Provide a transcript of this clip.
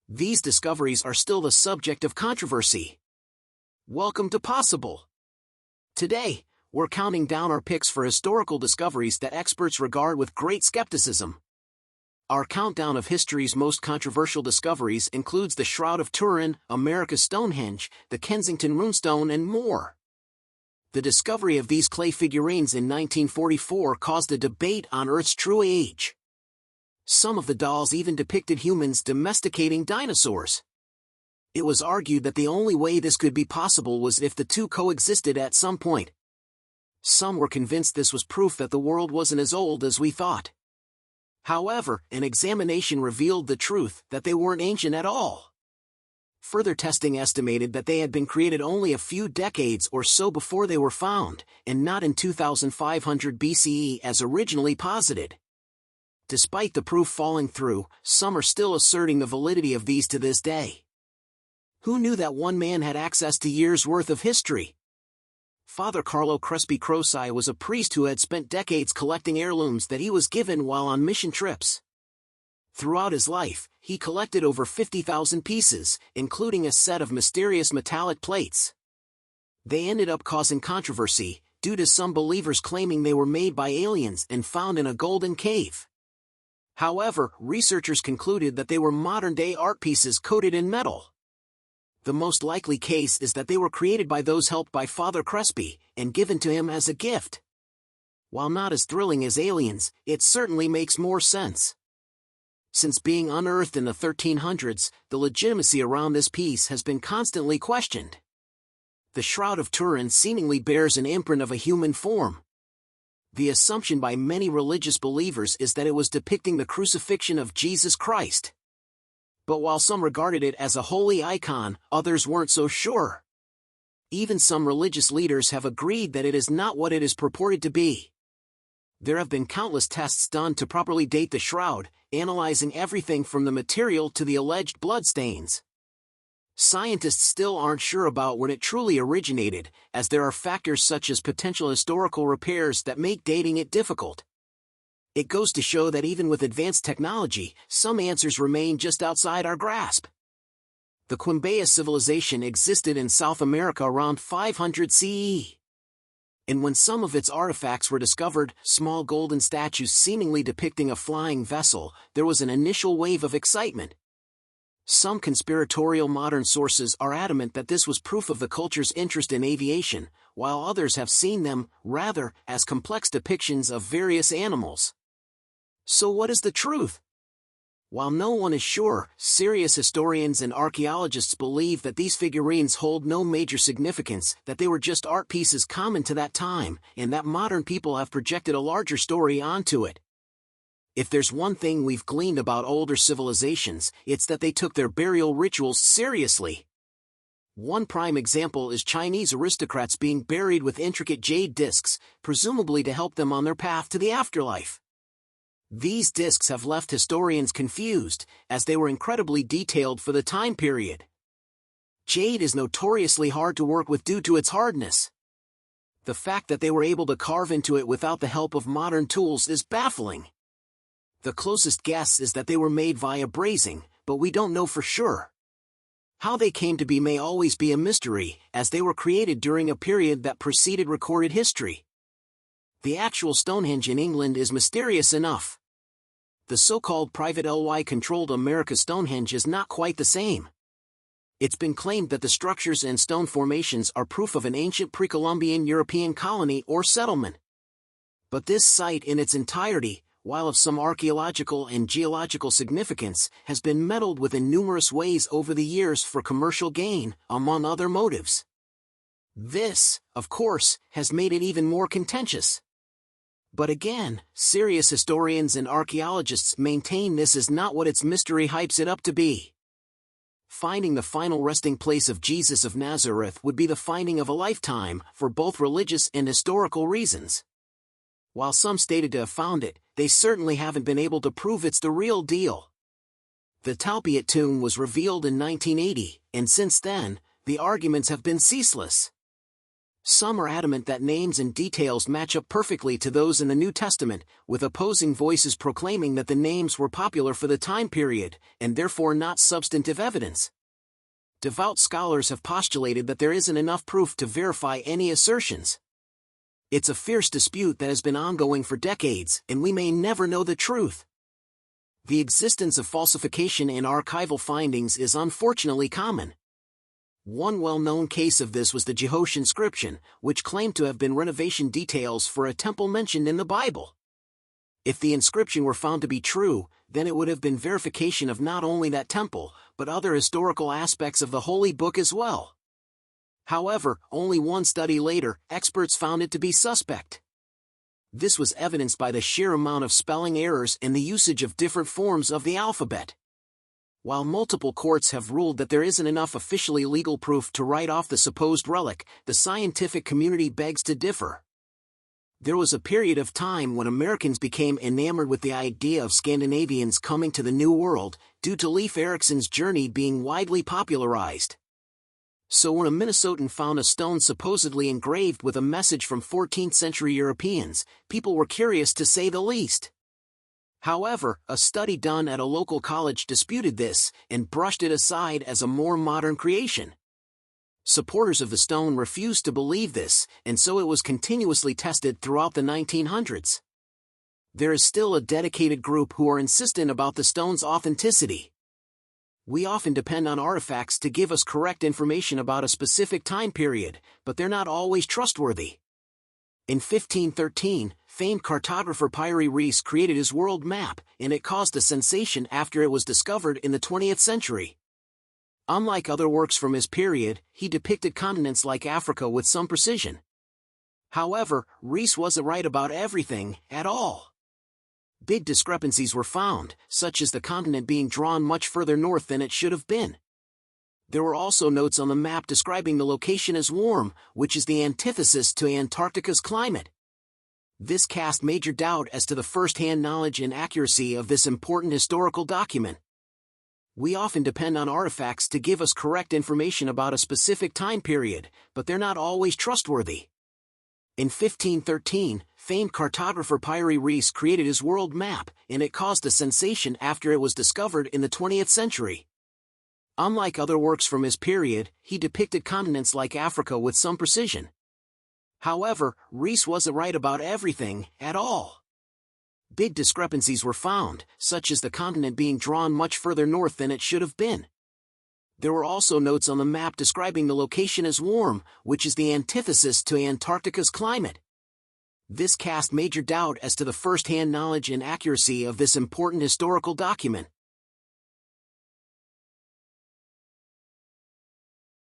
These discoveries are still the subject of controversy. Welcome to Possible. Today, we're counting down our picks for historical discoveries that experts regard with great skepticism. Our countdown of history's most controversial discoveries includes the Shroud of Turin, America's Stonehenge, the Kensington Runestone, and more. The discovery of these clay figurines in 1944 caused a debate on Earth's true age. Some of the dolls even depicted humans domesticating dinosaurs. It was argued that the only way this could be possible was if the two coexisted at some point. Some were convinced this was proof that the world wasn't as old as we thought. However, an examination revealed the truth that they weren't ancient at all. Further testing estimated that they had been created only a few decades or so before they were found, and not in 2500 BCE as originally posited. Despite the proof falling through, some are still asserting the validity of these to this day. Who knew that one man had access to years' worth of history? Father Carlo Crespi Crossi was a priest who had spent decades collecting heirlooms that he was given while on mission trips. Throughout his life, he collected over 50,000 pieces, including a set of mysterious metallic plates. They ended up causing controversy, due to some believers claiming they were made by aliens and found in a golden cave. However, researchers concluded that they were modern-day art pieces coated in metal. The most likely case is that they were created by those helped by Father Crespi, and given to him as a gift. While not as thrilling as aliens, it certainly makes more sense. Since being unearthed in the 1300s, the legitimacy around this piece has been constantly questioned. The Shroud of Turin seemingly bears an imprint of a human form. The assumption by many religious believers is that it was depicting the crucifixion of Jesus Christ. But while some regarded it as a holy icon, others weren't so sure. Even some religious leaders have agreed that it is not what it is purported to be. There have been countless tests done to properly date the shroud, analyzing everything from the material to the alleged bloodstains. Scientists still aren't sure about when it truly originated, as there are factors such as potential historical repairs that make dating it difficult. It goes to show that even with advanced technology, some answers remain just outside our grasp. The Quimbaya civilization existed in South America around 500 CE. And when some of its artifacts were discovered, small golden statues seemingly depicting a flying vessel, there was an initial wave of excitement. Some conspiratorial modern sources are adamant that this was proof of the culture's interest in aviation, while others have seen them, rather, as complex depictions of various animals. So what is the truth? While no one is sure, serious historians and archaeologists believe that these figurines hold no major significance, that they were just art pieces common to that time, and that modern people have projected a larger story onto it. If there's one thing we've gleaned about older civilizations, it's that they took their burial rituals seriously. One prime example is Chinese aristocrats being buried with intricate jade discs, presumably to help them on their path to the afterlife. These discs have left historians confused, as they were incredibly detailed for the time period. Jade is notoriously hard to work with due to its hardness. The fact that they were able to carve into it without the help of modern tools is baffling. The closest guess is that they were made via brazing, but we don't know for sure. How they came to be may always be a mystery, as they were created during a period that preceded recorded history. The actual Stonehenge in England is mysterious enough. The so-called private LY-controlled America's Stonehenge is not quite the same. It's been claimed that the structures and stone formations are proof of an ancient pre-Columbian European colony or settlement. But this site in its entirety, while of some archaeological and geological significance, has been meddled with in numerous ways over the years for commercial gain, among other motives. This, of course, has made it even more contentious. But again, serious historians and archaeologists maintain this is not what its mystery hypes it up to be. Finding the final resting place of Jesus of Nazareth would be the finding of a lifetime, for both religious and historical reasons. While some stated to have found it, they certainly haven't been able to prove it's the real deal. The Talpiot tomb was revealed in 1980, and since then, the arguments have been ceaseless. Some are adamant that names and details match up perfectly to those in the New Testament, with opposing voices proclaiming that the names were popular for the time period, and therefore not substantive evidence. Devout scholars have postulated that there isn't enough proof to verify any assertions. It's a fierce dispute that has been ongoing for decades, and we may never know the truth. The existence of falsification in archival findings is unfortunately common. One well-known case of this was the Jehosh inscription, which claimed to have been renovation details for a temple mentioned in the Bible. If the inscription were found to be true, then it would have been verification of not only that temple, but other historical aspects of the Holy Book as well. However, only one study later, experts found it to be suspect. This was evidenced by the sheer amount of spelling errors and the usage of different forms of the alphabet. While multiple courts have ruled that there isn't enough officially legal proof to write off the supposed relic, the scientific community begs to differ. There was a period of time when Americans became enamored with the idea of Scandinavians coming to the New World, due to Leif Erikson's journey being widely popularized. So when a Minnesotan found a stone supposedly engraved with a message from 14th-century Europeans, people were curious to say the least. However, a study done at a local college disputed this, and brushed it aside as a more modern creation. Supporters of the stone refused to believe this, and so it was continuously tested throughout the 1900s. There is still a dedicated group who are insistent about the stone's authenticity. We often depend on artifacts to give us correct information about a specific time period, but they're not always trustworthy. In 1513, famed cartographer Pierre Rees created his world map, and it caused a sensation after it was discovered in the 20th century. Unlike other works from his period, he depicted continents like Africa with some precision. However, Rees wasn't right about everything, at all. Big discrepancies were found, such as the continent being drawn much further north than it should have been. There were also notes on the map describing the location as warm, which is the antithesis to Antarctica's climate. This cast major doubt as to the first-hand knowledge and accuracy of this important historical document. We often depend on artifacts to give us correct information about a specific time period, but they're not always trustworthy. In 1513, famed cartographer Pierre Rees created his world map, and it caused a sensation after it was discovered in the 20th century. Unlike other works from his period, he depicted continents like Africa with some precision. However, Rees wasn't right about everything, at all. Big discrepancies were found, such as the continent being drawn much further north than it should have been. There were also notes on the map describing the location as warm, which is the antithesis to Antarctica's climate. This cast major doubt as to the first-hand knowledge and accuracy of this important historical document.